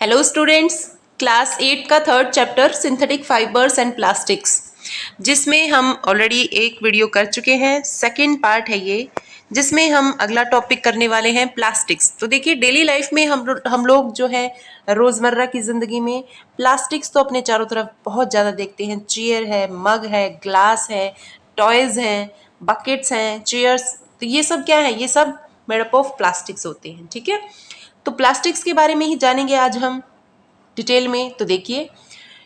Hello students, class 8 का third chapter synthetic fibres and plastics, जिसमें हम ऑलरेडी एक वीडियो कर चुके हैं। सेकंड पार्ट है ये, जिसमें हम अगला टॉपिक करने वाले हैं प्लास्टिक्स। तो देखिए, डेली लाइफ में हम लोग जो है रोजमर्रा की जिंदगी में प्लास्टिक्स तो अपने चारों तरफ बहुत ज्यादा देखते हैं। चेयर है, मग है, ग्लास है, टॉयज हैं, बकेट्स हैं, चेयर्स, तो ये सब क्या है? ये सब मेड अप ऑफ प्लास्टिक्स होते हैं। ठीक है, तो प्लास्टिक्स के बारे में ही जानेंगे आज हम डिटेल में। तो देखिए,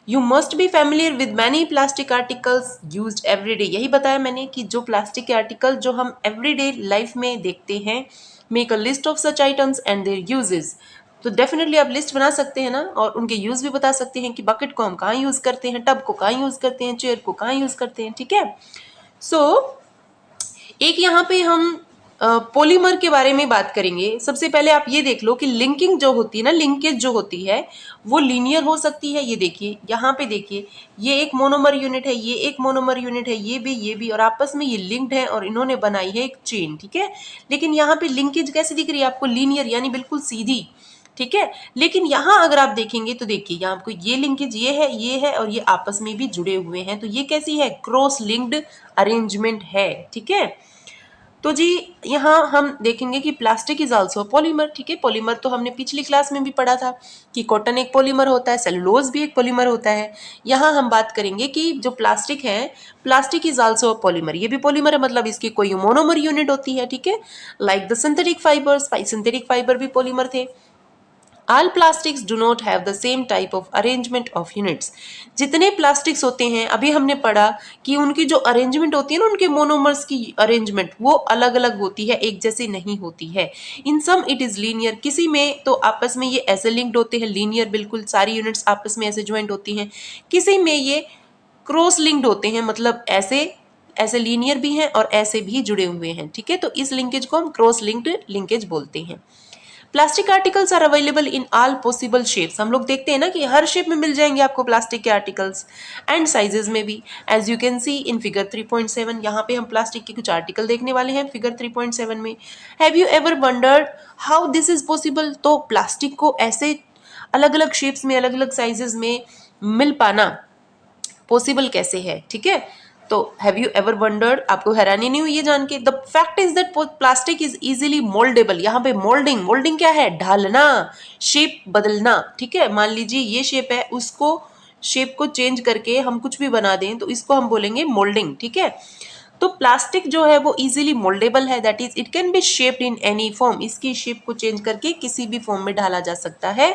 you must be familiar with many plastic articles used everyday. यही बताया मैंने कि जो प्लास्टिक के आर्टिकल जो हम एवरीडे लाइफ में देखते हैं, make a list of such items and there uses. तो डेफिनेटली आप लिस्ट बना सकते हैं ना, और उनके यूज भी बता सकते हैं कि बकेट को हम कहाँ यूज करते हैं, टब को कहाँ यूज करते हैं, चेयर को कहाँ यूज करते हैं। ठीक है, सो एक यहाँ पे हम पॉलीमर के बारे में बात करेंगे। सबसे पहले आप ये देख लो कि लिंकिंग जो होती है ना, लिंकेज जो होती है वो लीनियर हो सकती है। ये देखिए, यहाँ पे देखिए, ये एक मोनोमर यूनिट है, ये एक मोनोमर यूनिट है, ये भी, और आपस में ये लिंक्ड है और इन्होंने बनाई है एक चेन। ठीक है, लेकिन यहाँ पे लिंकेज कैसी दिख रही है आपको? लीनियर, यानी बिल्कुल सीधी। ठीक है, लेकिन यहाँ अगर आप देखेंगे तो देखिए, यहाँ आपको ये लिंकेज ये है और ये आपस में भी जुड़े हुए हैं। तो ये कैसी है? क्रॉस लिंक्ड अरेंजमेंट है। ठीक है, तो जी यहाँ हम देखेंगे कि प्लास्टिक इज आल्सो पॉलीमर। ठीक है, पॉलीमर तो हमने पिछली क्लास में भी पढ़ा था कि कॉटन एक पॉलीमर होता है, सेलुलोज भी एक पॉलीमर होता है। यहाँ हम बात करेंगे कि जो प्लास्टिक है, प्लास्टिक इज आल्सो पॉलीमर, ये भी पॉलीमर है, मतलब इसकी कोई मोनोमर यूनिट होती है। ठीक है, like the synthetic fibres, synthetic fibre भी पॉलीमर थे। All plastics do not have the same type of arrangement of units. जितने प्लास्टिक्स होते हैं, अभी हमने पढ़ा कि उनकी जो अरेंजमेंट होती है ना, उनके मोनोमर्स की अरेंजमेंट वो अलग अलग होती है, एक जैसी नहीं होती है। इन सम इट इज लीनियर, किसी में तो आपस में ये ऐसे लिंक्ड होते हैं, लीनियर, बिल्कुल सारी यूनिट्स आपस में ऐसे ज्वाइंट होती हैं। किसी में ये क्रॉस लिंक्ड होते हैं, मतलब ऐसे ऐसे लीनियर भी हैं और ऐसे भी जुड़े हुए हैं। ठीक है, तो इस लिंकेज को हम क्रॉस लिंक्ड लिंकेज बोलते हैं। Plastic articles are available in all possible shapes. हम लोग देखते हैं ना कि हर शेप में मिल जाएंगे आपको प्लास्टिक के आर्टिकल्स, एंड साइजेस में भी, as you can see in figure 3.7। यहाँ पे हम प्लास्टिक के कुछ आर्टिकल देखने वाले हैं फिगर 3.7 में। Have you ever wondered how this is possible? तो प्लास्टिक को ऐसे अलग अलग शेप्स में, अलग अलग साइजेस में मिल पाना पॉसिबल कैसे है? ठीक है, तो हैव यू एवर वंडर्ड, आपको हैरानी नहीं हुई ये जान के? The fact is that plastic is easily mouldable. यहाँ पे मोल्डिंग, मोल्डिंग क्या है? ढालना, शेप बदलना। ठीक है, मान लीजिए ये शेप है, उसको शेप को चेंज करके हम कुछ भी बना दें तो इसको हम बोलेंगे मोल्डिंग। ठीक है, तो प्लास्टिक जो है वो इजीली मोल्डेबल है, that is it can be shaped in any form. इसकी शेप को चेंज करके किसी भी फॉर्म में ढाला जा सकता है।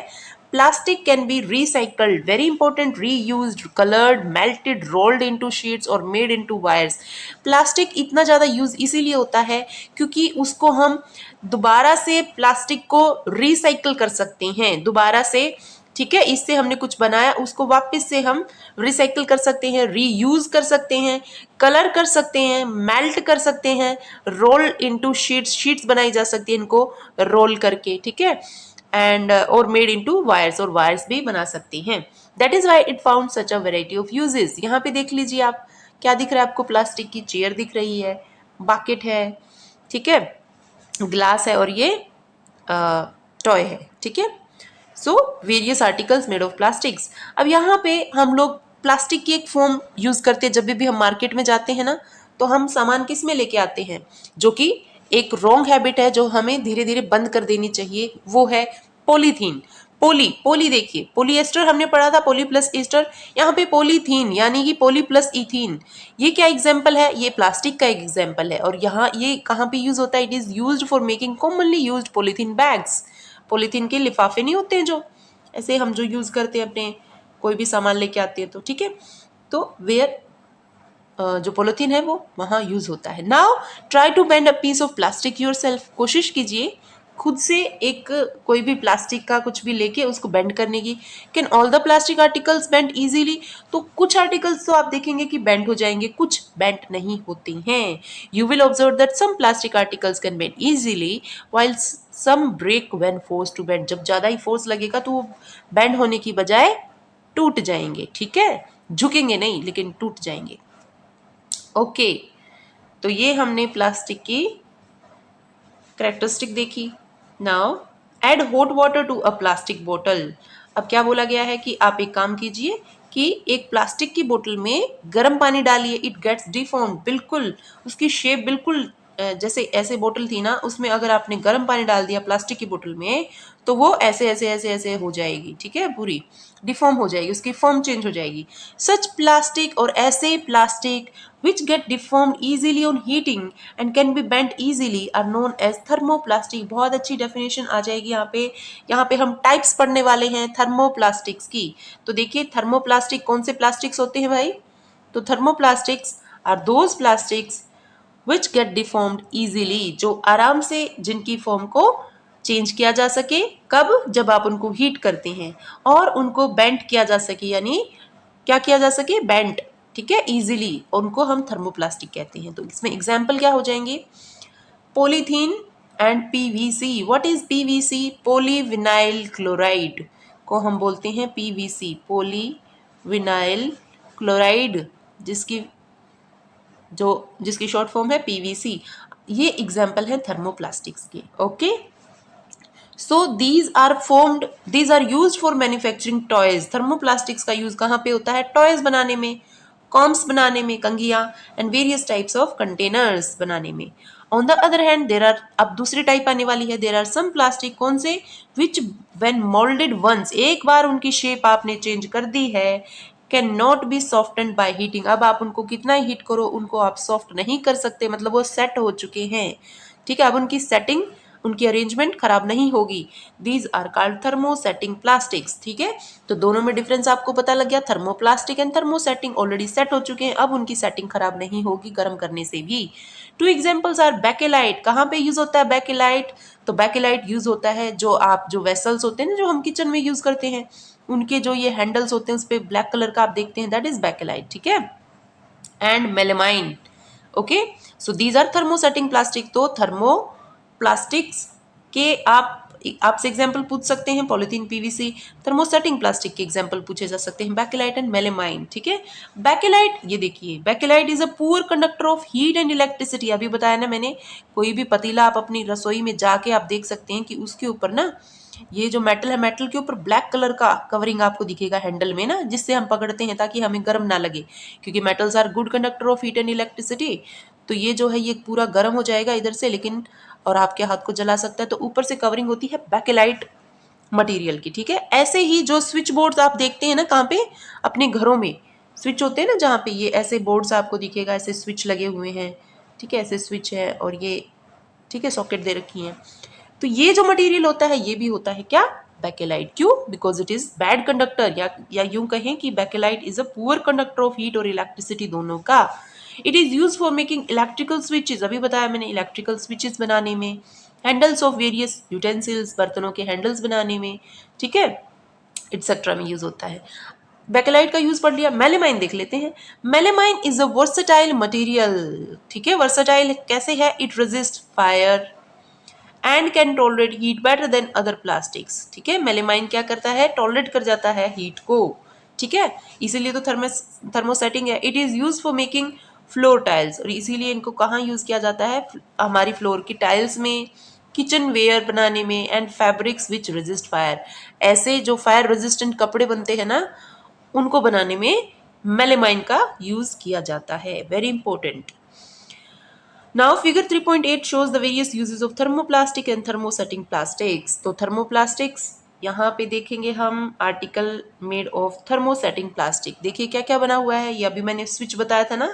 Plastic can be recycled, very important, reused, coloured, melted, rolled into sheets और मेड इनटू वायर्स। प्लास्टिक इतना ज़्यादा यूज इसीलिए होता है क्योंकि उसको हम दोबारा से प्लास्टिक को रिसाइकल कर सकते हैं, दोबारा से। ठीक है, इससे हमने कुछ बनाया, उसको वापस से हम रिसाइकल कर सकते हैं, रीयूज कर सकते हैं, कलर कर सकते हैं, मेल्ट कर सकते हैं, रोल इनटू शीट्स, शीट्स बनाई जा सकती है इनको रोल करके। ठीक है, एंड और मेड इनटू वायर्स, और वायर्स भी बना सकते हैं। That is why it found such a variety of uses. यहाँ पे देख लीजिए आप, क्या दिख रहा है आपको? प्लास्टिक की चेयर दिख रही है, बकेट है, ठीक है, ग्लास है, और ये टॉय है। ठीक है, so various articles made of plastics. अब यहाँ पे हम लोग प्लास्टिक की एक फॉर्म यूज करते हैं। जब भी हम मार्केट में जाते हैं ना, तो हम सामान किस में लेके आते हैं? जो कि एक रॉन्ग हैबिट है, जो हमें धीरे धीरे बंद कर देनी चाहिए, वो है पॉलीथीन। पोली देखिए, पोलिएस्टर हमने पढ़ा था, पोली प्लस ईस्टर, यहाँ पे पॉलीथीन यानी कि पोली प्लस इथीन। ये क्या एग्जाम्पल है? ये प्लास्टिक का एक एग्जाम्पल है। और यहाँ ये कहाँ पे यूज होता है? It is used for making commonly used polythene bags. Polythene के लिफाफे नहीं होते हैं जो ऐसे हम जो यूज करते हैं अपने कोई भी सामान लेके आते हैं तो। ठीक है, तो वेयर जो पॉलीथीन है वो वहां यूज होता है। Now try to bend a piece of plastic yourself. कोशिश कीजिए खुद से एक कोई भी प्लास्टिक का कुछ भी लेके उसको बेंड करने की। Can all the plastic articles bend easily? तो कुछ आर्टिकल्स तो आप देखेंगे कि बेंड हो जाएंगे, कुछ बेंड नहीं होते हैं। You will observe that some plastic articles can bend easily while some break when force to bend. जब ज्यादा ही फोर्स लगेगा तो वो बेंड होने की बजाय टूट जाएंगे। ठीक है, झुकेंगे नहीं लेकिन टूट जाएंगे। ओके, तो ये हमने प्लास्टिक की कैरेक्टरिस्टिक देखी। Now add hot water to a plastic bottle. अब क्या बोला गया है कि आप एक काम कीजिए कि एक प्लास्टिक की बोतल में गर्म पानी डालिए, इट गेट्स डिफॉर्म्ड, बिल्कुल उसकी शेप बिल्कुल जैसे ऐसे बोतल थी ना, उसमें अगर आपने गर्म पानी डाल दिया प्लास्टिक की बोतल में तो वो ऐसे ऐसे ऐसे ऐसे हो जाएगी, ठीक है, पूरी डिफॉर्म हो जाएगी, उसकी फॉर्म चेंज हो जाएगी। सच प्लास्टिक, और ऐसे plastic which get deformed easily on heating and can be bent easily are known as thermoplastic। बहुत अच्छी डेफिनेशन आ जाएगी यहाँ पे हम टाइप्स पढ़ने वाले हैं थर्मोप्लास्टिक्स की। तो देखिए थर्मोप्लास्टिक कौन से प्लास्टिक्स होते हैं भाई, तो thermoplastics are those plastics which get deformed easily, जो आराम से जिनकी फॉर्म को चेंज किया जा सके, कब, जब आप उनको हीट करते हैं, और उनको बेंट किया जा सके, यानी क्या किया जा सके, बेंट, ठीक है, इजीली, उनको हम थर्मोप्लास्टिक कहते हैं। तो इसमें एग्जाम्पल क्या हो जाएंगे, polythene and PVC. What is PVC, polyvinyl chloride को हम बोलते हैं पीवीसी, पॉलीविनाइल क्लोराइड, जिसकी शॉर्ट फॉर्म है पीवीसी। ये एग्जाम्पल है थर्मोप्लास्टिक्स के। Okay, so these are used for manufacturing toys. Thermoplastics का यूज कहाँ पे होता है, टॉयज बनाने में, कॉम्स बनाने में, कंघियां, and various types of containers बनाने में। On the other hand there are, अब दूसरी टाइप आने वाली है, देर आर सम प्लास्टिक, कौन से, विच व्हेन मोल्डेड वंस, एक बार उनकी शेप आपने चेंज कर दी है, can not be softened by heating. अब आप उनको कितना हीट करो उनको आप सॉफ्ट नहीं कर सकते, मतलब वो सेट हो चुके हैं, ठीक है, अब उनकी सेटिंग, उनकी अरेंजमेंट खराब नहीं होगी। These are called thermosetting plastics, ठीक है। तो दोनों में डिफरेंस आपको पता लग गया, thermoplastic and thermosetting, already set हो चुके हैं, अब उनकी सेटिंग खराब नहीं होगी गर्म करने से भी। Two examples are Bakelite. कहाँ पे यूज होता है बेकेलाइट, तो बेकेलाइट यूज होता है जो वेसल्स होते हैं ना, जो हम किचन में यूज करते हैं, उनके जो ये हैंडल्स होते हैं उस पे ब्लैक कलर का आप देखते हैं, दैट इज बेकेलाइट, ठीक है। And melamine, okay, so these are thermosetting plastic. तो थर्मोप्लास्टिक्स के आपसे एग्जांपल पूछ सकते हैं, पॉलिथीन, पीवीसी। थर्मोसेटिंग प्लास्टिक के एग्जांपल पूछे जा सकते हैं बेकेलाइट एंड मेलेमाइन, ठीक है। बेकेलाइट, ये देखिए, bakelite is a poor conductor of heat and electricity. अभी बताया ना मैंने, कोई भी पतीला आप अपनी रसोई में जाके आप देख सकते हैं कि उसके ऊपर ना, ये जो मेटल है, मेटल के ऊपर ब्लैक कलर का कवरिंग आपको दिखेगा हैंडल में ना, जिससे हम पकड़ते हैं ताकि हमें गर्म ना लगे, क्योंकि metals are good conductor of heat and electricity. तो ये जो है ये पूरा गर्म हो जाएगा इधर से, लेकिन और आपके हाथ को जला सकता है, तो ऊपर से कवरिंग होती है बेकेलाइट मटेरियल की, ठीक है। ऐसे ही जो स्विच बोर्ड्स आप देखते हैं ना, कहाँ पे, अपने घरों में स्विच होते हैं ना, जहाँ पे ये ऐसे बोर्ड्स आपको दिखेगा, ऐसे स्विच लगे हुए हैं, ठीक है, ऐसे स्विच है और ये, ठीक है, सॉकेट दे रखी है। तो ये जो मटेरियल होता है ये भी होता है क्या, बेकेलाइट। क्यों, because it is bad conductor, या यूं कहें कि bakelite is a poor conductor of heat और इलेक्ट्रिसिटी दोनों का। It is use for making electrical switches, अभी बताया मैंने, इलेक्ट्रिकल स्विचेस बनाने में, हैंडल्स ऑफ वेरियस यूटेंसिल्स, बर्तनों के हैंडल्स बनाने में, ठीक है, एटसेट्रा में यूज होता है। बेकेलाइट का यूज पढ़ लिया। मेलेमाइन देख लेते हैं। Melamine is a versatile material, ठीक है, वर्सेटाइल कैसे है, it resist fire and can tolerate heat better than other plastics, ठीक है। मेलेमाइन क्या करता है, टॉलरेट कर जाता है हीट को, ठीक है, इसीलिए तो थर्मोसेटिंग है। It is use for making floor tiles, और इसीलिए इनको कहाँ यूज किया जाता है, हमारी फ्लोर की टाइल्स में, किचन वेयर बनाने में, and fabrics which resist fire, ऐसे जो फायर रेजिस्टेंट कपड़े बनते हैं ना, उनको बनाने में मेलेमाइन का यूज किया जाता है, very important. Now figure 3.8 shows the various uses of thermoplastic and thermosetting plastics। तो thermoplastics यहाँ पे देखेंगे हम, article made of thermosetting plastic. देखिए क्या क्या बना हुआ है, ये अभी मैंने स्विच बताया था ना,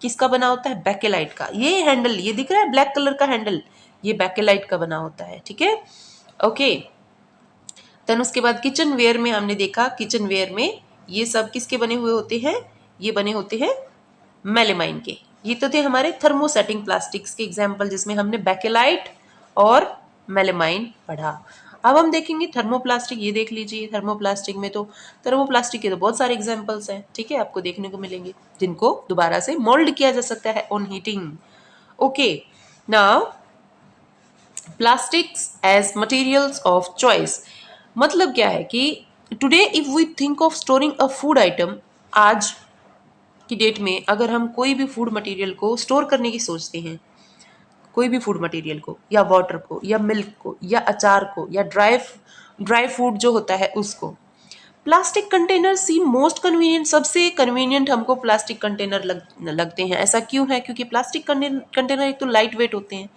किसका बना होता है, बेकेलाइट का। ये हैंडल, ये दिख रहा है ब्लैक कलर का हैंडल, ये बेकेलाइट का बना होता है, ठीक है, ओके। देन उसके बाद किचन वेयर में हमने देखा, किचन वेयर में ये सब किसके बने हुए होते हैं, ये बने होते हैं मेलेमाइन के। ये तो थे हमारे थर्मोसेटिंग प्लास्टिक्स के एग्जाम्पल, जिसमें हमने बेकेलाइट और मेलेमाइन पढ़ा। अब हम देखेंगे थर्मोप्लास्टिक। ये देख लीजिए, थर्मोप्लास्टिक में तो, थर्मोप्लास्टिक के तो बहुत सारे एग्जाम्पल्स हैं, ठीक है, आपको देखने को मिलेंगे, जिनको दोबारा से मोल्ड किया जा सकता है on heating. Okay, now plastics as materials of choice. मतलब क्या है कि today if we think of storing a food item, आज की डेट में अगर हम कोई भी फूड मटेरियल को स्टोर करने की सोचते हैं, कोई भी फूड मटेरियल को, या वाटर को, या मिल्क को, या अचार को, या ड्राई फूड जो होता है उसको, प्लास्टिक कंटेनर सीम मोस्ट कन्वीनियंट, सबसे कन्वीनियंट हमको प्लास्टिक कंटेनर लगते हैं। ऐसा क्यों है? क्योंकि प्लास्टिक कंटेनर एक तो लाइट वेट होते हैं,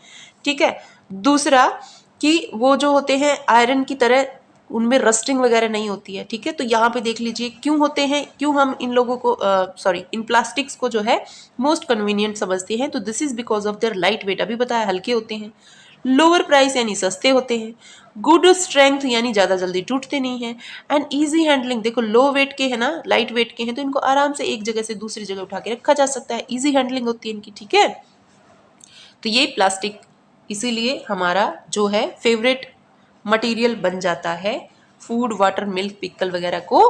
ठीक है। दूसरा कि वो जो होते हैं आयरन की तरह, उनमें रस्टिंग वगैरह नहीं होती है, ठीक है। तो यहाँ पे देख लीजिए क्यों होते हैं, क्यों हम इन लोगों को इन प्लास्टिक्स को जो है मोस्ट कन्वीनियंट समझते हैं। तो this is because of their light weight, अभी बताया हल्के होते हैं, लोअर प्राइस यानी सस्ते होते हैं, गुड स्ट्रेंथ यानी ज़्यादा जल्दी टूटते नहीं हैं, एंड ईजी हैंडलिंग, देखो लो वेट के है ना, लाइट वेट के हैं तो इनको आराम से एक जगह से दूसरी जगह उठा के रखा जा सकता है, ईजी हैंडलिंग होती है इनकी, ठीक है। तो ये प्लास्टिक इसीलिए हमारा जो है फेवरेट मटेरियल बन जाता है फूड, वाटर, मिल्क, पिकल वगैरह को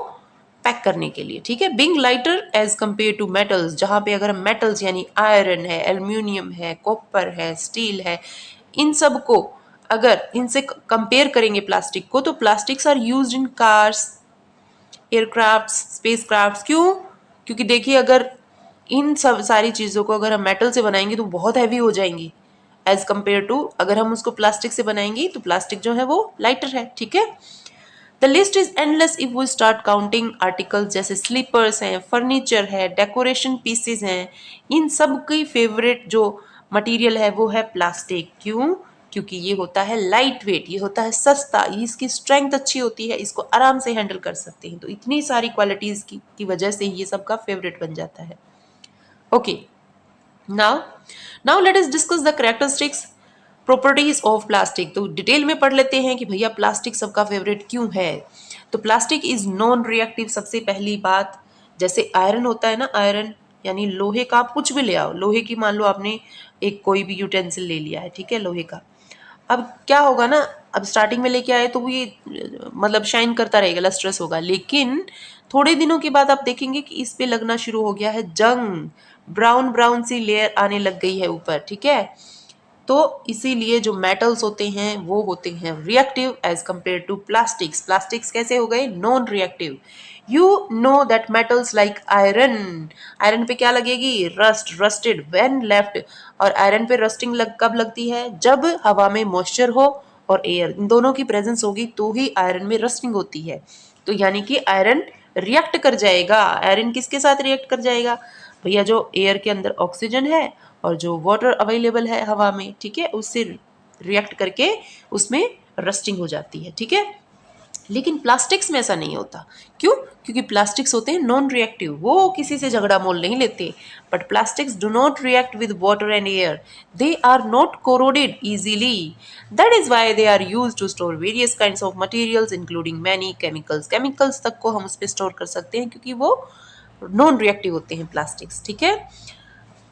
पैक करने के लिए, ठीक है। Being lighter as compare to metals, जहाँ पे अगर हम मेटल्स यानी आयरन है, एल्यूमिनियम है, कॉपर है, स्टील है, इन सब को अगर इनसे कंपेयर करेंगे प्लास्टिक को, तो plastics are used in cars, aircraft, spacecraft. क्यों? क्योंकि देखिए अगर इन सब सारी चीज़ों को अगर हम मेटल से बनाएंगे तो बहुत हैवी हो जाएंगी एज कंपेयर टू अगर हम उसको प्लास्टिक से बनाएंगे, तो प्लास्टिक जो है वो लाइटर है, ठीक है। The list is endless if we start counting articles, जैसे स्लीपर्स हैं, फर्नीचर है, डेकोरेशन पीसेज हैं, इन सब की फेवरेट जो मटेरियल है वो है प्लास्टिक। क्यों? क्योंकि ये होता है लाइट वेट, ये होता है सस्ता, ये इसकी स्ट्रेंथ अच्छी होती है, इसको आराम से हैंडल कर सकते हैं। तो इतनी सारी क्वालिटीज की वजह से ये सबका फेवरेट बन जाता है। Okay, now let us discuss the characteristics properties of plastic. तो डिटेल में पढ़ लेते हैं कि भैया प्लास्टिक सबका फेवरेट क्यों है। तो प्लास्टिक इज नॉन रिएक्टिव, सबसे पहली बात, जैसे आयरन होता है ना, आयरन यानी लोहे का, आप कुछ भी ले आओ, लोहे की मान लो आपने एक कोई भी यूटेंसिल ले लिया है, ठीक है, लोहे का। अब क्या होगा ना, अब स्टार्टिंग में लेके आए तो वो ये मतलब शाइन करता रहेगा, लस्ट्रस होगा, लेकिन थोड़े दिनों के बाद आप देखेंगे कि इस पे लगना शुरू हो गया है जंग, ब्राउन ब्राउन सी लेयर आने लग गई है ऊपर, ठीक है। तो इसीलिए जो मेटल्स होते हैं वो होते हैं reactive as compare to plastics. Plastics कैसे हो गए? Non reactive. You know that metals like iron, iron पे क्या लगेगी? Rust, rusted when left. और आयरन पे रस्टिंग कब लगती है? जब हवा में मॉइस्चर हो और एयर, इन दोनों की प्रेजेंस होगी तो ही आयरन में रस्टिंग होती है। तो यानी कि आयरन रिएक्ट कर जाएगा। आयरन किसके साथ रिएक्ट कर जाएगा? भैया जो एयर के अंदर ऑक्सीजन है और जो वाटर अवेलेबल है हवा में, ठीक है, उससे रिएक्ट करके उसमें रस्टिंग हो जाती है, ठीक है। लेकिन प्लास्टिक्स में ऐसा नहीं होता। क्यों? क्योंकि प्लास्टिक्स होते हैं नॉन रिएक्टिव, वो किसी से झगड़ा मोल नहीं लेते। But plastics do not react with water and air, they are not corroded easily, that is why they are use to store various kinds of materials including many chemicals. Chemicals तक को हम उस पर स्टोर कर सकते हैं क्योंकि वो नॉन रिएक्टिव होते हैं प्लास्टिक्स, ठीक है।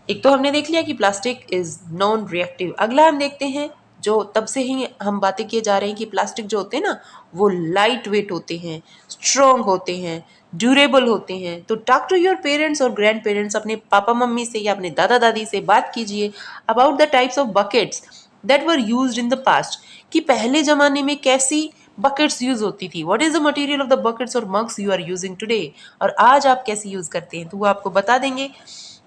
एक तो हमने देख लिया कि प्लास्टिक इज नॉन रिएक्टिव। अगला हम देखते हैं, जो तब से ही हम बातें किए जा रहे हैं कि प्लास्टिक जो होते हैं ना वो लाइट वेट होते हैं, स्ट्रॉन्ग होते हैं, ड्यूरेबल होते हैं। तो टॉक टू योर पेरेंट्स और ग्रैंड पेरेंट्स, अपने पापा मम्मी से या अपने दादा दादी से बात कीजिए about the types of buckets that were used in the past, कि पहले जमाने में कैसी बकेट्स यूज होती थी, what is the material of the buckets और mugs you are using today, और आज आप कैसे यूज करते हैं। तो वो आपको बता देंगे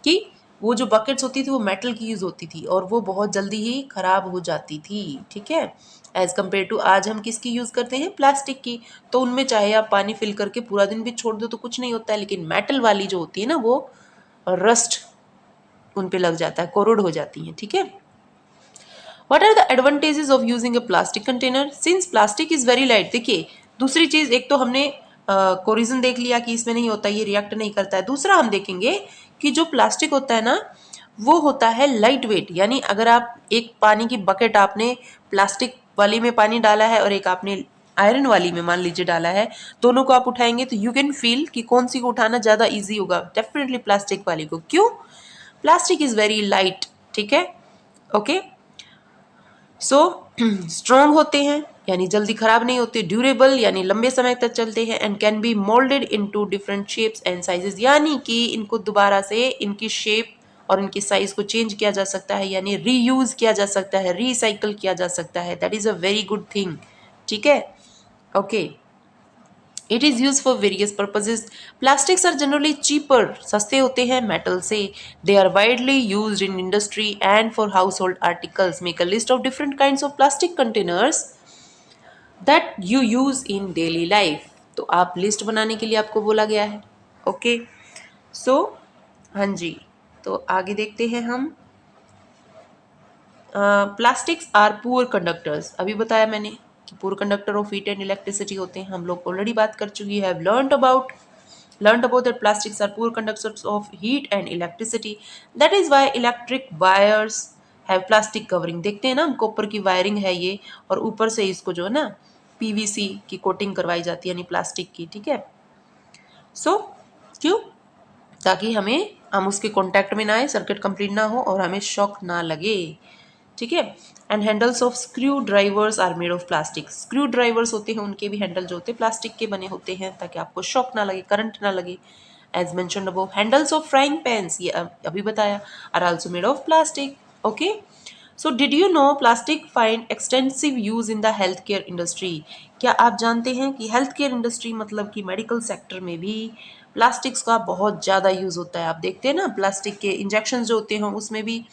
कि वो जो बकेट्स होती थी वो मेटल की यूज होती थी और वो बहुत जल्दी ही खराब हो जाती थी, ठीक है, एज कम्पेयर टू आज हम किसकी यूज करते हैं? प्लास्टिक की। तो उनमें चाहे आप पानी फिल करके पूरा दिन भी छोड़ दो तो कुछ नहीं होता है, लेकिन मेटल वाली जो होती है ना वो रस्ट उन पे लग जाता है, कोरोड हो जाती है, ठीक है। What are the advantages of using a plastic container? Since plastic is very light, देखिए दूसरी चीज, एक तो हमने कोरिजन देख लिया कि इसमें नहीं होता, ये रिएक्ट नहीं करता है। दूसरा हम देखेंगे कि जो प्लास्टिक होता है ना वो होता है लाइट वेट, यानी अगर आप एक पानी की बकेट आपने प्लास्टिक वाली में पानी डाला है और एक आपने आयरन वाली में मान लीजिए डाला है, दोनों को आप उठाएंगे तो यू कैन फील कि कौन सी को उठाना ज़्यादा ईजी होगा, डेफिनेटली प्लास्टिक वाली को। क्यों? प्लास्टिक इज वेरी लाइट, ठीक है, ओके। सो स्ट्रॉन्ग होते हैं यानी जल्दी खराब नहीं होते, ड्यूरेबल यानी लंबे समय तक चलते हैं, and can be moulded into different shapes and sizes, यानी कि इनको दोबारा से इनकी शेप और इनकी साइज को चेंज किया जा सकता है, यानी रीयूज किया जा सकता है, रिसाइकल किया जा सकता है। That is a very good thing, ठीक है, okay. It is use for various purposes. Plastics are generally cheaper, सस्ते होते हैं मेटल से। They are widely use in industry and for household articles. Make a list of different kind of plastic containers that you use in daily life. तो आप list बनाने के लिए आपको बोला गया है। ओके, सो हाँ जी, तो आगे देखते हैं हम। प्लास्टिक्स आर पुअर कंडक्टर्स, अभी बताया मैंने कि poor conductor of heat and electricity होते हैं, हम लोग ऑलरेडी बात कर चुकी है। learned about that plastics are poor conductors of heat and electricity, that is why electric wires have plastic covering। देखते हैं ना, कॉपर की वायरिंग है ये, और ऊपर से इसको जो है ना पीवीसी की कोटिंग करवाई जाती है, यानी प्लास्टिक की, ठीक है। सो क्यों? ताकि हम उसके कांटेक्ट में ना आए, सर्किट कंप्लीट ना हो और हमें शॉक ना लगे, ठीक है। And handles of screwdrivers are made of plastic, screwdrivers होते हैं उनके भी हैंडल जो होते हैं प्लास्टिक के बने होते हैं, ताकि आपको शॉक ना लगे, करंट ना लगे। As mentioned above, handles of frying pans, ये अभी बताया, are also made of plastic. Okay, so did you know plastic find extensive use in the healthcare industry, क्या आप जानते हैं कि हेल्थ केयर इंडस्ट्री मतलब कि मेडिकल सेक्टर में भी प्लास्टिक्स का बहुत ज़्यादा यूज़ होता है। आप देखते हैं ना, प्लास्टिक के इंजेक्शन जो होते हैं उसमें भी,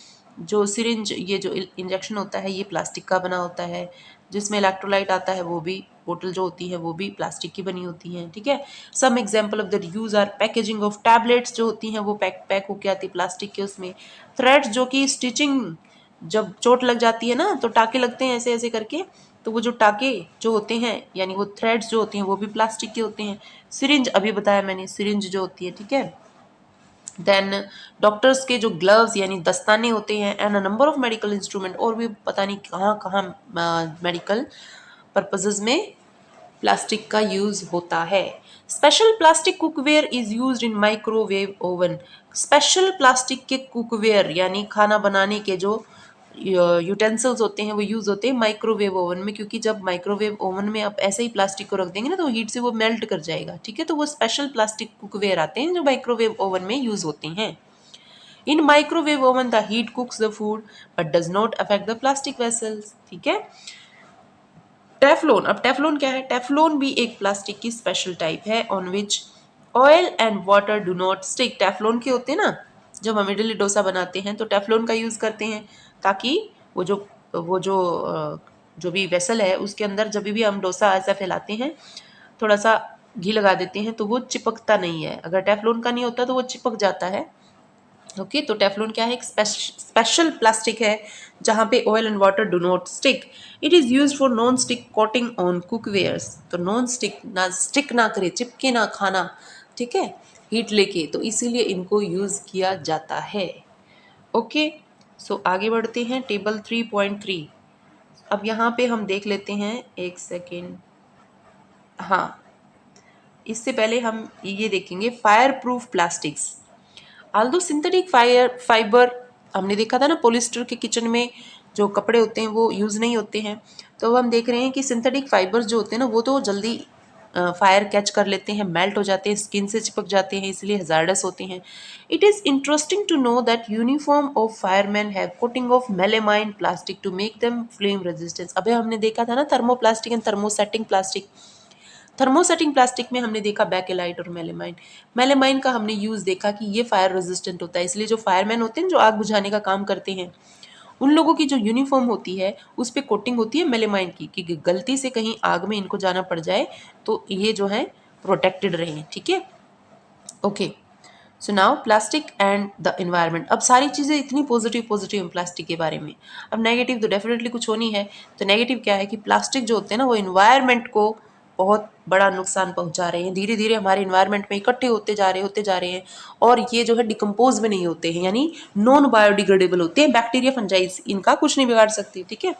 जो सिरिंज, ये जो इंजेक्शन होता है ये प्लास्टिक का बना होता है, जिसमें इलेक्ट्रोलाइट आता है वो भी, बोतल जो होती है वो भी प्लास्टिक की बनी होती हैं, ठीक है। Some example of the use are packaging of tablets, जो होती हैं वो पैक होके आती है प्लास्टिक के उसमें। थ्रेड्स, जो कि स्टिचिंग, जब चोट लग जाती है ना तो टाके लगते हैं ऐसे ऐसे करके, तो वो जो टाके जो होते हैं, यानी वो थ्रेड्स जो होते हैं वो भी प्लास्टिक के होते हैं। सिरिंज, अभी बताया मैंने, सिरिंज जो होती है, ठीक है। देन डॉक्टर्स के जो ग्लव्स यानी दस्ताने होते हैं, and a number of medical instrument, और भी पता नहीं कहाँ कहाँ मेडिकल पर्पजेज में प्लास्टिक का यूज होता है। Special plastic cookware is used in microwave oven, special plastic के कुकवेयर यानी खाना बनाने के जो यूटेंसिल्स होते हैं वो यूज होते हैं माइक्रोवेव ओवन में, क्योंकि जब माइक्रोवेव ओवन में आप ऐसे ही प्लास्टिक को रख देंगे ना तो हीट से वो मेल्ट कर जाएगा, ठीक है। तो वो स्पेशल प्लास्टिक कुकवेयर आते हैं जो माइक्रोवेव ओवन में यूज होते हैं। In microwave oven the heat cooks the food but does not affect the plastic vessels, ठीक है। टेफ्लॉन, अब टेफ्लॉन क्या है? टेफ्लॉन भी एक प्लास्टिक की स्पेशल टाइप है on which oil and water do not stick. Teflon के होते हैं ना, जब हम इडली डोसा बनाते हैं तो टेफ्लॉन का यूज़ करते हैं, ताकि जो भी वेसल है उसके अंदर जब भी हम डोसा ऐसा फैलाते हैं, थोड़ा सा घी लगा देते हैं तो वो चिपकता नहीं है। अगर टेफ्लॉन का नहीं होता तो वो चिपक जाता है। ओके, तो टेफ्लॉन क्या है? एक स्पेशल प्लास्टिक है जहाँ पे oil and water do not stick. It is use for non stick coating on cookwares, तो नॉन स्टिक ना, स्टिक ना करे, चिपके ना खाना, ठीक है, हीट लेके, तो इसीलिए इनको यूज़ किया जाता है। ओके, सो आगे बढ़ते हैं टेबल 3.3। अब यहाँ पे हम देख लेते हैं, एक सेकेंड, हाँ, इससे पहले हम ये देखेंगे fire proof plastics. Aldous synthetic fibre, हमने देखा था ना पॉलिस्टर के किचन में जो कपड़े होते हैं वो यूज़ नहीं होते हैं, तो अब हम देख रहे हैं कि सिंथेटिक फाइबर्स जो होते हैं ना वो तो जल्दी फायर कैच कर लेते हैं, मेल्ट हो जाते हैं, स्किन से चिपक जाते हैं, इसलिए हजार्डस होते हैं। It is interesting to know that uniform of fireman have coating of melamine plastic to make them flame resistance. अभी हमने देखा था ना thermoplastic and thermosetting plastic. Thermosetting plastic में हमने देखा बैकेलाइट और मेलेमाइन। मेलेमाइन का हमने यूज़ देखा कि ये फायर रेजिस्टेंट होता है, इसलिए जो फायरमैन होते हैं जो आग बुझाने का काम करते हैं उन लोगों की जो यूनिफॉर्म होती है उस पर कोटिंग होती है मेलेमाइन की, कि गलती से कहीं आग में इनको जाना पड़ जाए तो ये जो है प्रोटेक्टेड रहें, ठीक है। Okay, so now plastic and the environment. अब सारी चीज़ें इतनी पॉजिटिव प्लास्टिक के बारे में, अब नेगेटिव तो डेफिनेटली कुछ होनी है। तो नेगेटिव क्या है कि प्लास्टिक जो होते हैं ना वो इन्वायरमेंट को बहुत बड़ा नुकसान पहुंचा रहे हैं, धीरे धीरे हमारे इन्वायरमेंट में इकट्ठे होते जा रहे हैं, और ये जो है डिकम्पोज में नहीं होते हैं, यानी नॉन बायोडिग्रेडेबल होते हैं। बैक्टीरिया फंजाइज इनका कुछ नहीं बिगाड़ सकते, ठीक है।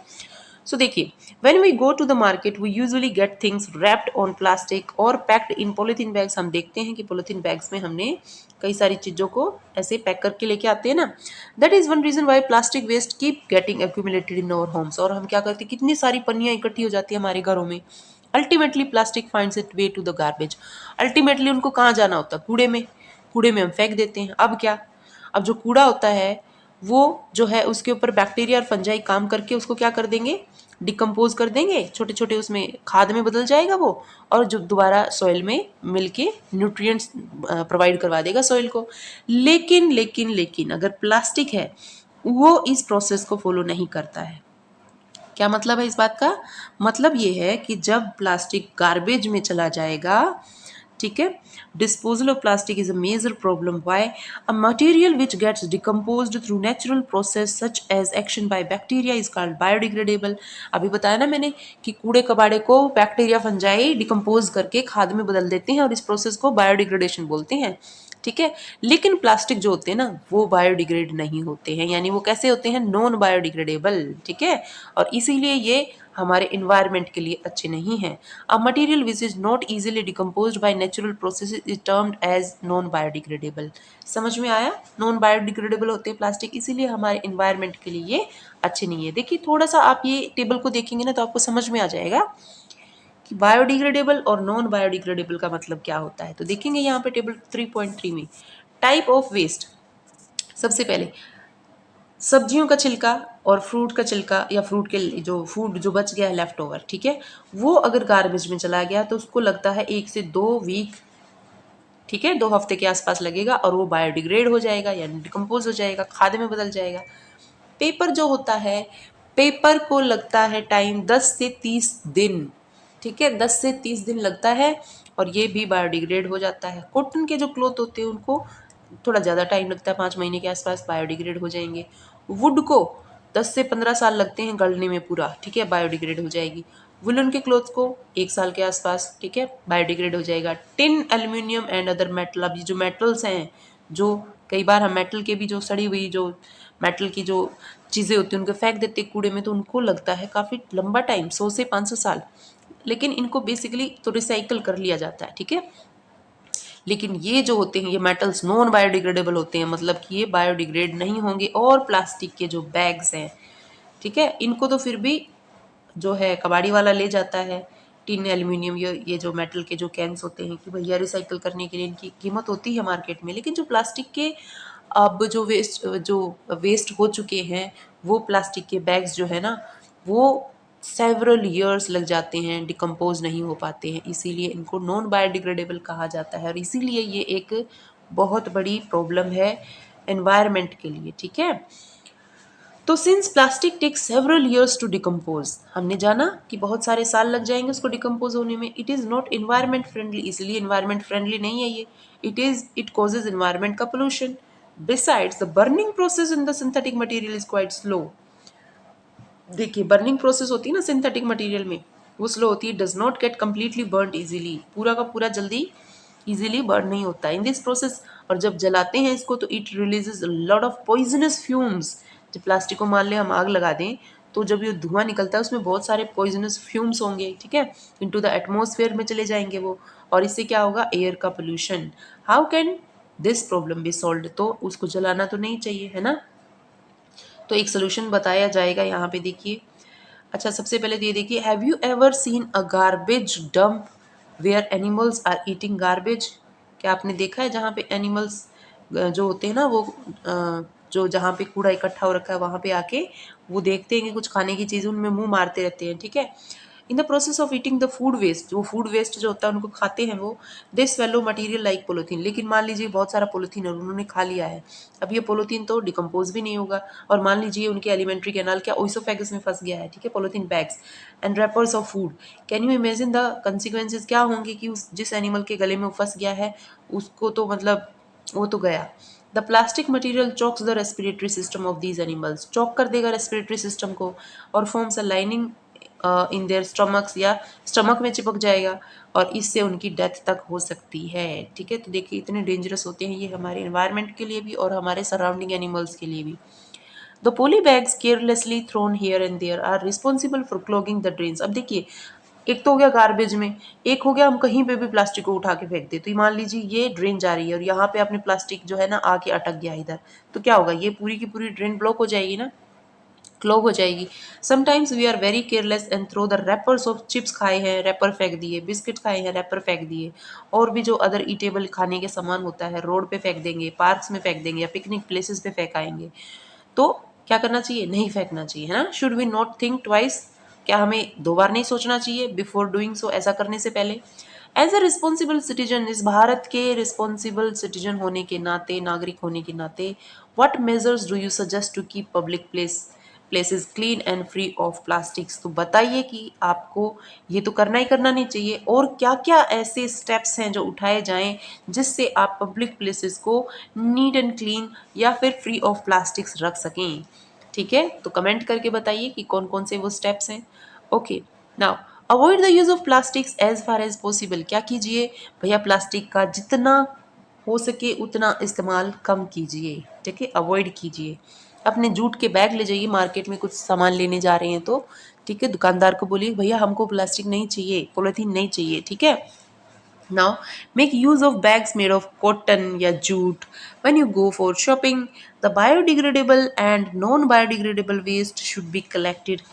सो देखिए, when we go to the market we usually get things wrapped on plastic और पैक्ड इन पॉलीथीन बैग्स। हम देखते हैं कि पॉलीथीन बैग्स में हमने कई सारी चीज़ों को ऐसे पैक करके लेके आते हैं ना। That is one reason why plastic waste keep getting accumulated in our homes. और हम क्या करते हैं, कितनी सारी पन्नियाँ इकट्ठी हो जाती है हमारे घरों में। Ultimately plastic finds it way to the garbage. Ultimately उनको कहाँ जाना होता है? कूड़े में। कूड़े में हम फेंक देते हैं। अब क्या, अब जो कूड़ा होता है वो जो है उसके ऊपर बैक्टीरिया और फंजाई काम करके उसको क्या कर देंगे, डिकम्पोज कर देंगे, छोटे छोटे उसमें खाद में बदल जाएगा वो, और जो दोबारा सॉइल में मिलके न्यूट्रिएंट्स प्रोवाइड करवा देगा सॉइल को। लेकिन लेकिन लेकिन अगर प्लास्टिक है वो इस प्रोसेस को फॉलो नहीं करता है। क्या मतलब है इस बात का? मतलब ये है कि जब प्लास्टिक गार्बेज में चला जाएगा, ठीक है, disposal of plastic is a major problem. Why? A material which gets decomposed through natural process such as action by bacteria is called biodegradable. अभी बताया ना मैंने कि कूड़े कबाड़े को बैक्टीरिया फंजाई डिकम्पोज करके खाद में बदल देते हैं और इस प्रोसेस को बायोडिग्रेडेशन बोलते हैं, ठीक है। लेकिन प्लास्टिक जो होते हैं ना वो बायोडिग्रेड नहीं होते हैं, यानी वो कैसे होते हैं? नॉन बायोडिग्रेडेबल, ठीक है। और इसीलिए ये हमारे इन्वायरमेंट के लिए अच्छे नहीं हैं। A material which is not easily decomposed by natural process is termed as non biodegradable. समझ में आया? नॉन बायोडिग्रेडेबल होते हैं प्लास्टिक, इसीलिए हमारे इन्वायरमेंट के लिए ये अच्छे नहीं है। देखिए थोड़ा सा आप ये टेबल को देखेंगे ना तो आपको समझ में आ जाएगा कि बायोडिग्रेडेबल और नॉन बायोडिग्रेडेबल का मतलब क्या होता है। तो देखेंगे यहाँ पे टेबल 3.3 में टाइप ऑफ वेस्ट। सबसे पहले सब्जियों का छिलका और फ्रूट का छिलका या फ्रूट के जो फूड जो बच गया है लेफ्ट ओवर, ठीक है, वो अगर गार्बेज में चला गया तो उसको लगता है 1 से 2 वीक, ठीक है, 2 हफ्ते के आसपास लगेगा और वो बायोडिग्रेड हो जाएगा यानी डिकम्पोज हो जाएगा, खाद में बदल जाएगा। पेपर जो होता है, पेपर को लगता है टाइम 10 से 30 दिन, ठीक है, 10 से 30 दिन लगता है और ये भी बायोडिग्रेड हो जाता है। कॉटन के जो क्लोथ होते हैं उनको थोड़ा ज़्यादा टाइम लगता है, 5 महीने के आसपास बायोडिग्रेड हो जाएंगे। वुड को 10 से 15 साल लगते हैं गलने में पूरा, ठीक है, बायोडिग्रेड हो जाएगी। वुलन के क्लोथ्स को 1 साल के आसपास, ठीक है, बायोडिग्रेड हो जाएगा। Tin, aluminium and other metal, अब ये जो मेटल्स हैं, जो कई बार हम मेटल के भी जो सड़ी हुई जो मेटल की जो चीज़ें होती हैं उनको फेंक देते कूड़े में, तो उनको लगता है काफ़ी लंबा टाइम, 100 से 500 साल, लेकिन इनको बेसिकली तो रिसाइकल कर लिया जाता है, ठीक है। लेकिन ये जो होते हैं ये मेटल्स नॉन बायोडिग्रेडेबल होते हैं, मतलब कि ये बायोडिग्रेड नहीं होंगे। और प्लास्टिक के जो बैग्स हैं, ठीक है, इनको तो फिर भी जो है कबाड़ी वाला ले जाता है। टिन, एल्यूमिनियम, ये जो मेटल के जो कैंस होते हैं कि भैया रिसाइकल करने के लिए इनकी कीमत होती है मार्केट में। लेकिन जो प्लास्टिक के अब जो वेस्ट हो चुके हैं, वो प्लास्टिक के बैग्स जो है ना वो सेवरल ईयर्स लग जाते हैं, डिकम्पोज नहीं हो पाते हैं, इसीलिए इनको नॉन बायोडिग्रेडेबल कहा जाता है और इसीलिए ये एक बहुत बड़ी प्रॉब्लम है एनवायरनमेंट के लिए, ठीक है। तो since plastic take several years to decompose, हमने जाना कि बहुत सारे साल लग जाएंगे उसको डिकम्पोज होने में, it is not environment friendly, इसलिए इन्वायरमेंट फ्रेंडली नहीं है ये। इट कॉजेज इन्वायरमेंट का pollution. Besides the burning process in the synthetic material is quite slow. देखिए बर्निंग प्रोसेस होती है ना सिंथेटिक मटेरियल में, वो स्लो होती है, does not get completely burn easily, पूरा का पूरा जल्दी इजीली बर्न नहीं होता इन दिस प्रोसेस। और जब जलाते हैं इसको तो it releases lot of poisonous fumes. जब प्लास्टिक को मान ले हम आग लगा दें तो जब ये धुआं निकलता है उसमें बहुत सारे पॉइजनस फ्यूम्स होंगे, ठीक है, इनटू द एटमॉस्फेयर में चले जाएंगे वो, और इससे क्या होगा? एयर का pollution. How can this problem be solve? तो उसको जलाना तो नहीं चाहिए, है ना। तो एक सोल्यूशन बताया जाएगा यहाँ पे, देखिए। अच्छा सबसे पहले तो ये देखिए, have you ever seen a garbage dump where animals are eating garbage? क्या आपने देखा है जहाँ पे एनिमल्स जो होते हैं ना वो जो जहाँ पे कूड़ा इकट्ठा हो रखा है वहाँ पे आके वो देखते हैं कि कुछ खाने की चीज़ उनमें मुंह मारते रहते हैं, ठीक है। In the process of eating the food waste, जो फूड वेस्ट जो होता है उनको खाते हैं वो, they swallow material like polythene. लेकिन मान लीजिए बहुत सारा पोलोथीन है उन्होंने खा लिया है, अब ये पोलोथीन तो डिकम्पोज भी नहीं होगा, और मान लीजिए उनके एलिमेंट्री कैनाल क्या ओइसोफेगस में फंस गया है, ठीक है, polythene bags and rappers of food. Can you imagine the consequences क्या होंगे कि उस जिस एनिमल के गले में वो फंस गया है उसको तो मतलब वो तो गया। The plastic material chalks the respiratory system of these animals, chalk कर देगा रेस्पिरेटरी सिस्टम को, और forms a lining in their stomachs, या स्टमक में चिपक जाएगा और इससे उनकी डेथ तक हो सकती है, ठीक है। तो देखिए इतने डेंजरस होते हैं ये हमारे एनवायरनमेंट के लिए भी और हमारे सराउंडिंग एनिमल्स के लिए भी। The poly bags carelessly thrown here and there are responsible for clogging the drains. अब देखिए एक तो हो गया गार्बेज में, एक हो गया हम कहीं पे भी प्लास्टिक को उठा के फेंक दे, तो मान लीजिए ये ड्रेन जा रही है और यहाँ पे अपने प्लास्टिक जो है ना आके अटक गया इधर, तो क्या होगा? ये पूरी की पूरी ड्रेन ब्लॉक हो जाएगी ना, क्लॉग हो जाएगी। Sometimes we are very careless and throw the wrappers of chips खाए हैं, रैपर फेंक दिए, बिस्किट खाए हैं, रैपर फेंक दिए, और भी जो अदर ईटेबल खाने के सामान होता है रोड पे फेंक देंगे, पार्क्स में फेंक देंगे या पिकनिक प्लेसेस पे फेंक आएंगे। तो क्या करना चाहिए? नहीं फेंकना चाहिए, है ना। Should we not think twice, क्या हमें 2 बार नहीं सोचना चाहिए बिफोर डूइंग सो, ऐसा करने से पहले। एज अ रिस्पॉन्सिबल सिटीजन, इस भारत के रिस्पॉन्सिबल सिटीजन होने के नाते, नागरिक होने के नाते, what measures do you suggest to keep public place places clean and free of plastics. तो बताइए कि आपको ये तो करना ही करना नहीं चाहिए, और क्या क्या ऐसे स्टेप्स हैं जो उठाए जाएं जिससे आप पब्लिक प्लेसेस को नीट एंड क्लीन या फिर फ्री ऑफ प्लास्टिक्स रख सकें। ठीक है, तो कमेंट करके बताइए कि कौन कौन से वो स्टेप्स हैं। Okay, now avoid the use of plastics as far as possible. क्या कीजिए भैया, प्लास्टिक का जितना हो सके उतना इस्तेमाल कम कीजिए। ठीक है, अवॉइड कीजिए। अपने जूट के बैग ले जाइए, मार्केट में कुछ सामान लेने जा रहे हैं तो ठीक है, दुकानदार को बोलिए भैया हमको प्लास्टिक नहीं चाहिए, पॉलिथीन नहीं चाहिए। ठीक है, now make use of bags made of cotton या jute when you go for shopping. The biodegradable and non biodegradable waste should be collected.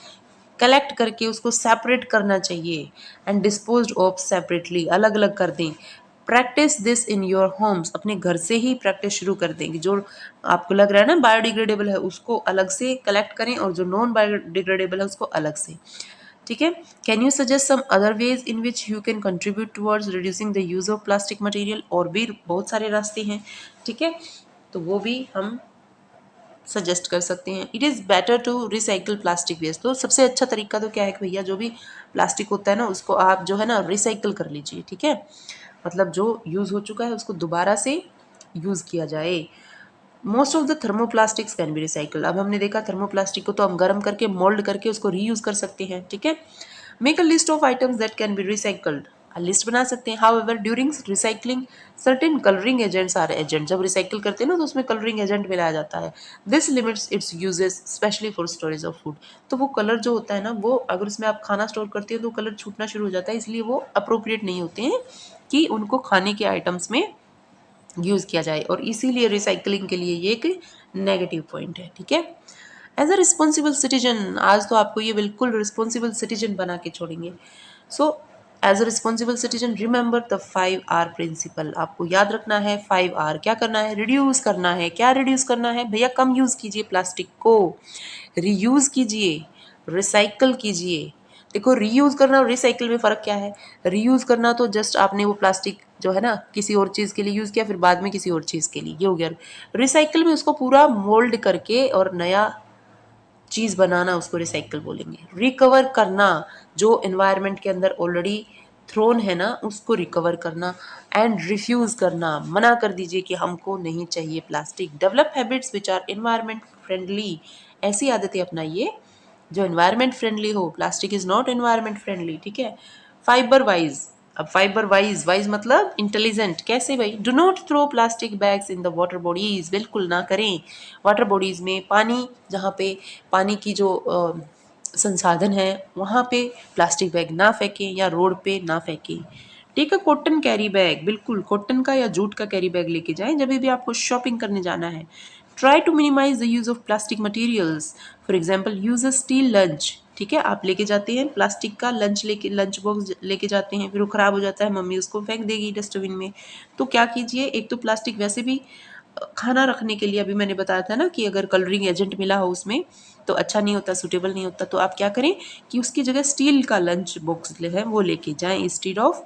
Collect करके उसको सेपरेट करना चाहिए एंड डिस्पोज्ड ऑफ सेपरेटली, अलग अलग कर दें। Practice this in your homes, अपने घर से ही प्रैक्टिस शुरू कर दें कि जो आपको लग रहा है ना बायोडिग्रेडेबल है उसको अलग से कलेक्ट करें और जो नॉन बायोडिग्रेडेबल है उसको अलग से। ठीक है, can you suggest some other ways in which you can contribute towards reducing the use of plastic material. और भी बहुत सारे रास्ते हैं। ठीक है, तो वो भी हम सजेस्ट कर सकते हैं। It is better to recycle plastic waste. तो सबसे अच्छा तरीका तो क्या है कि भैया जो भी प्लास्टिक होता है ना उसको आप जो है ना रिसाइकल कर लीजिए। ठीक है, मतलब जो यूज़ हो चुका है उसको दोबारा से यूज़ किया जाए। Most of the thermoplastics can be recycle. अब हमने देखा थर्मोप्लास्टिक को तो हम गर्म करके मोल्ड करके उसको रीयूज़ कर सकते हैं। ठीक है, make a list of items that can be recycled. List बना सकते हैं। However during recycling certain colouring agents are agent. जब रिसाइकिल करते हैं ना तो उसमें कलरिंग एजेंट मिलाया जाता है। This limits it's uses specially for storage of food. तो वो कलर जो होता है ना वो अगर उसमें आप खाना स्टोर करते हो तो कलर छूटना शुरू हो जाता है, इसलिए वो अप्रोप्रिएट नहीं होते हैं कि उनको खाने के आइटम्स में यूज़ किया जाए, और इसीलिए रिसाइकलिंग के लिए ये एक नेगेटिव पॉइंट है। ठीक है, एज अ रिस्पॉन्सिबल सिटीजन, आज तो आपको ये बिल्कुल रिस्पॉन्सिबल सिटीजन बना के छोड़ेंगे। So as a responsible citizen remember the 5R principle. आपको याद रखना है 5R। क्या करना है? रिड्यूस करना है। क्या रिड्यूस करना है भैया? कम यूज़ कीजिए प्लास्टिक को, रीयूज़ कीजिए, रिसाइकल कीजिए। देखो, रीयूज़ करना और रिसाइकिल में फ़र्क क्या है? रीयूज़ करना तो जस्ट आपने वो प्लास्टिक जो है ना किसी और चीज़ के लिए यूज़ किया, फिर बाद में किसी और चीज़ के लिए, ये हो गया। रिसाइकिल में उसको पूरा मोल्ड करके और नया चीज़ बनाना, उसको रिसाइकिल बोलेंगे। रिकवर करना, जो एनवायरनमेंट के अंदर ऑलरेडी थ्रोन है ना उसको रिकवर करना। एंड रिफ्यूज़ करना, मना कर दीजिए कि हमको नहीं चाहिए plastic. Develop habits which are environment friendly. ऐसी आदतें अपनाइए जो एनवायरनमेंट फ्रेंडली हो। Plastic is not environment friendly. ठीक है, फाइबर वाइज। अब फाइबर वाइज, वाइज मतलब इंटेलिजेंट। कैसे भाई? Do not throw plastic bags in the water bodies. बिल्कुल ना करें। वाटर बॉडीज में पानी, जहाँ पे पानी की जो संसाधन है वहाँ पे प्लास्टिक बैग ना फेंकें या रोड पे ना फेंकें। Take a cotton carry bag. बिल्कुल कॉटन का या जूट का कैरी बैग लेके जाएं जब भी आपको शॉपिंग करने जाना है। Try to minimise the use of plastic materials. For example use a steel lunch. ठीक है, आप लेके जाते हैं प्लास्टिक का लंच, लेके लंच बॉक्स लेके जाते हैं, फिर वो ख़राब हो जाता है, मम्मी उसको फेंक देगी डस्टबिन में। तो क्या कीजिए, एक तो प्लास्टिक वैसे भी खाना रखने के लिए, अभी मैंने बताया था ना कि अगर कलरिंग एजेंट मिला हो उसमें तो अच्छा नहीं होता, सूटेबल नहीं होता। तो आप क्या करें कि उसकी जगह स्टील का लंच बॉक्स है वो लेके जाएं इंस्टेड ऑफ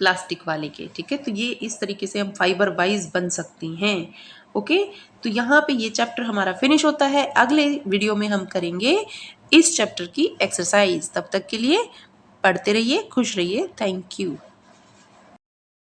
प्लास्टिक वाले के। ठीक है, तो ये इस तरीके से हम फाइबर वाइज बन सकती हैं। ओके, तो यहाँ पे ये चैप्टर हमारा फिनिश होता है। अगले वीडियो में हम करेंगे इस चैप्टर की एक्सरसाइज। तब तक के लिए पढ़ते रहिए, खुश रहिए। Thank you.